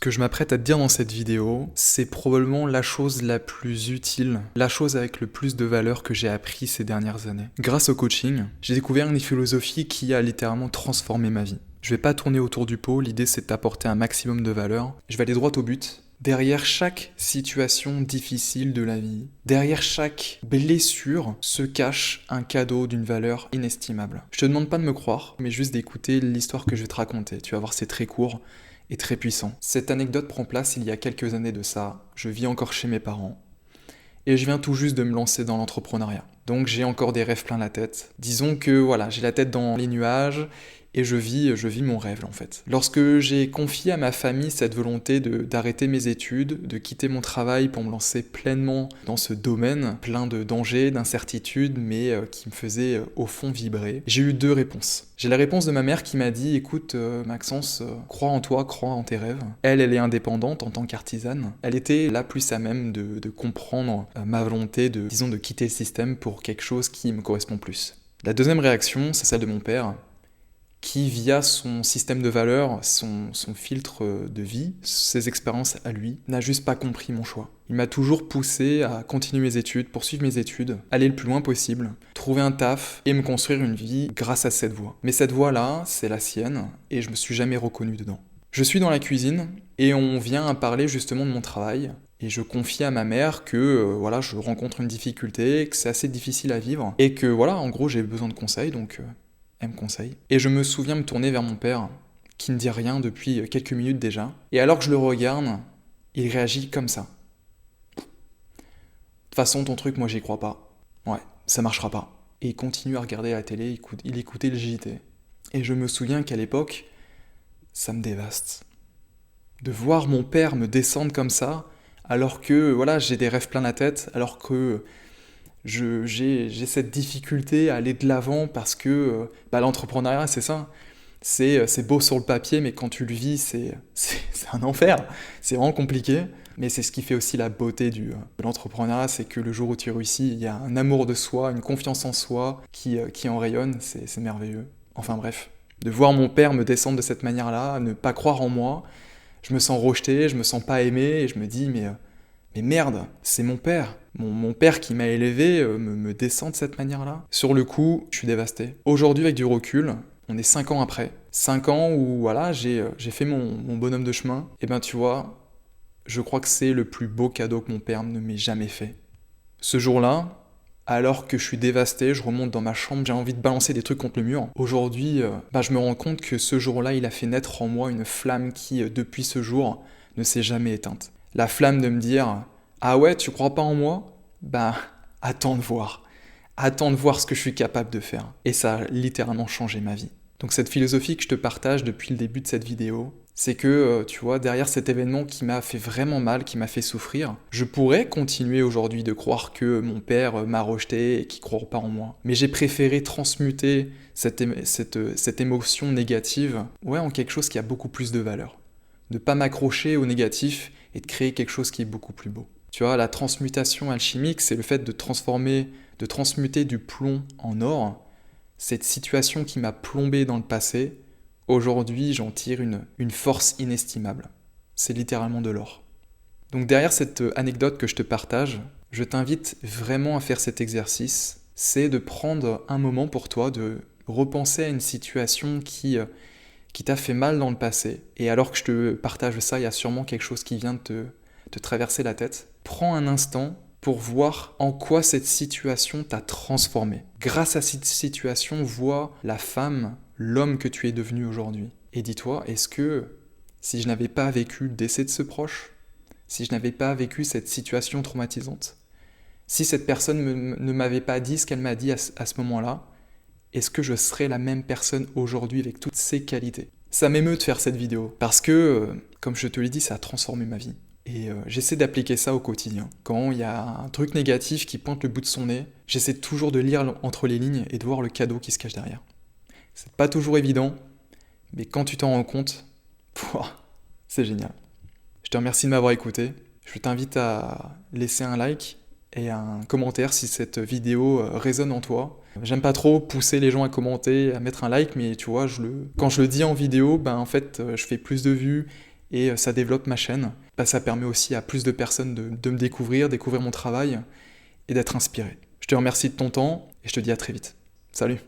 que je m'apprête à te dire dans cette vidéo, c'est probablement la chose la plus utile, la chose avec le plus de valeur que j'ai appris ces dernières années. Grâce au coaching, j'ai découvert une philosophie qui a littéralement transformé ma vie. Je vais pas tourner autour du pot, l'idée c'est d'apporter un maximum de valeur. Je vais aller droit au but. Derrière chaque situation difficile de la vie, derrière chaque blessure, se cache un cadeau d'une valeur inestimable. Je te demande pas de me croire, mais juste d'écouter l'histoire que je vais te raconter. Tu vas voir, c'est très court et très puissant. Cette anecdote prend place il y a quelques années de ça. Je vis encore chez mes parents et je viens tout juste de me lancer dans l'entrepreneuriat. Donc j'ai encore des rêves plein la tête. Disons que voilà, j'ai la tête dans les nuages et je vis mon rêve en fait. Lorsque j'ai confié à ma famille cette volonté d'arrêter mes études, de quitter mon travail pour me lancer pleinement dans ce domaine, plein de dangers, d'incertitudes, mais qui me faisait au fond vibrer, j'ai eu deux réponses. J'ai la réponse de ma mère qui m'a dit « Écoute Maxence, crois en toi, crois en tes rêves ». Elle est indépendante en tant qu'artisane. Elle était la plus à même de comprendre ma volonté de quitter le système pour quelque chose qui me correspond plus. La deuxième réaction, c'est celle de mon père, qui, via son système de valeurs, son filtre de vie, ses expériences à lui, n'a juste pas compris mon choix. Il m'a toujours poussé à continuer mes études, poursuivre mes études, aller le plus loin possible, trouver un taf et me construire une vie grâce à cette voie. Mais cette voie-là, c'est la sienne et je me suis jamais reconnu dedans. Je suis dans la cuisine et on vient à parler justement de mon travail et je confie à ma mère que je rencontre une difficulté, que c'est assez difficile à vivre et que en gros j'ai besoin de conseils donc... Elle me conseille. Et je me souviens me tourner vers mon père, qui ne dit rien depuis quelques minutes déjà. Et alors que je le regarde, il réagit comme ça. De toute façon, ton truc, moi, j'y crois pas. Ouais, ça marchera pas. Et il continue à regarder la télé, il écoutait le JT. Et je me souviens qu'à l'époque, ça me dévaste. De voir mon père me descendre comme ça, alors que, j'ai des rêves plein la tête, alors que... J'ai cette difficulté à aller de l'avant parce que l'entrepreneuriat, c'est ça. C'est beau sur le papier, mais quand tu le vis, c'est un enfer. C'est vraiment compliqué. Mais c'est ce qui fait aussi la beauté de l'entrepreneuriat, c'est que le jour où tu réussis, il y a un amour de soi, une confiance en soi qui en rayonne, c'est merveilleux. Enfin bref, de voir mon père me descendre de cette manière-là, ne pas croire en moi, je me sens rejeté, je me sens pas aimé, et je me dis mais merde, c'est mon père. Mon père qui m'a élevé me descend de cette manière-là. Sur le coup, je suis dévasté. Aujourd'hui, avec du recul, on est 5 ans après. 5 ans où j'ai fait mon bonhomme de chemin. Et ben tu vois, je crois que c'est le plus beau cadeau que mon père ne m'ait jamais fait. Ce jour-là, alors que je suis dévasté, je remonte dans ma chambre, j'ai envie de balancer des trucs contre le mur. Aujourd'hui, je me rends compte que ce jour-là, il a fait naître en moi une flamme qui, depuis ce jour, ne s'est jamais éteinte. La flamme de me dire « Ah ouais, tu crois pas en moi ? Attends de voir. Attends de voir ce que je suis capable de faire. » Et ça a littéralement changé ma vie. Donc cette philosophie que je te partage depuis le début de cette vidéo, c'est que, derrière cet événement qui m'a fait vraiment mal, qui m'a fait souffrir, je pourrais continuer aujourd'hui de croire que mon père m'a rejeté et qu'il ne croit pas en moi. Mais j'ai préféré transmuter cette émotion négative en quelque chose qui a beaucoup plus de valeur. Ne pas m'accrocher au négatif et de créer quelque chose qui est beaucoup plus beau. Tu vois, la transmutation alchimique, c'est le fait de transmuter du plomb en or. Cette situation qui m'a plombé dans le passé, aujourd'hui, j'en tire une force inestimable. C'est littéralement de l'or. Donc derrière cette anecdote que je te partage, je t'invite vraiment à faire cet exercice. C'est de prendre un moment pour toi, de repenser à une situation qui t'a fait mal dans le passé. Et alors que je te partage ça, il y a sûrement quelque chose qui vient de te traverser la tête. Prends un instant pour voir en quoi cette situation t'a transformé. Grâce à cette situation, vois la femme, l'homme que tu es devenu aujourd'hui. Et dis-toi, est-ce que si je n'avais pas vécu le décès de ce proche, si je n'avais pas vécu cette situation traumatisante, si cette personne ne m'avait pas dit ce qu'elle m'a dit à ce moment-là, est-ce que je serais la même personne aujourd'hui avec toutes ces qualités ? Ça m'émeut de faire cette vidéo parce que, comme je te l'ai dit, ça a transformé ma vie. Et j'essaie d'appliquer ça au quotidien. Quand il y a un truc négatif qui pointe le bout de son nez, j'essaie toujours de lire entre les lignes et de voir le cadeau qui se cache derrière. C'est pas toujours évident, mais quand tu t'en rends compte, c'est génial. Je te remercie de m'avoir écouté. Je t'invite à laisser un like et un commentaire si cette vidéo résonne en toi. J'aime pas trop pousser les gens à commenter, à mettre un like, mais tu vois, quand je le dis en vidéo, en fait, je fais plus de vues et ça développe ma chaîne. Ça permet aussi à plus de personnes de me découvrir mon travail et d'être inspiré. Je te remercie de ton temps et je te dis à très vite. Salut!